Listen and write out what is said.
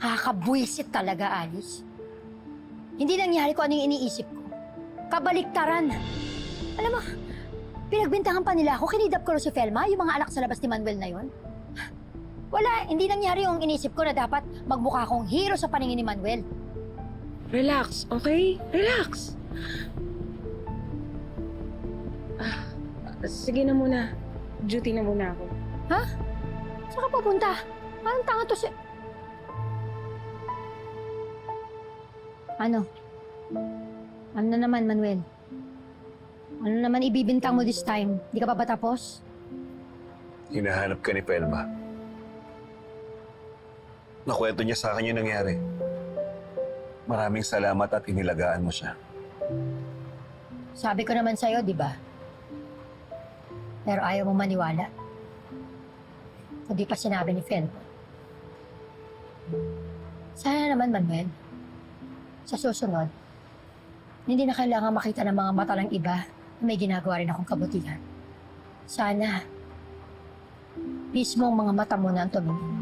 Nakakabwisit talaga, Alice. Hindi nangyari ko ano yung iniisip ko. Kabaliktaran. Alam mo, pinagbintangan pa nila ako. Kinidap ko si Felma, yung mga anak sa labas ni Manuel na yon. Wala, hindi nangyari yung inisip ko na dapat magmukha akong hero sa paningin ni Manuel. Relax, okay? Relax. Sige na muna. Duty na muna ako. Ha? Saan ka pupunta? Parang tanga to si... Ano? Ano na naman, Manuel? Ano naman ibibintang mo this time? Di ka pa ba tapos? Hinahanap ka ni Felma. Nakwento niya sa akin yung nangyari. Maraming salamat at inilagaan mo siya. Sabi ko naman sa'yo, di ba? Pero ayaw mo maniwala. Hindi pa sinabi ni Fel. Sana naman, Manuel, sa susunod, hindi na kailangan makita ng mga mata ng iba na may ginagawa rin akong kabutihan. Sana, mismo ang mga mata mo na ang tumingin.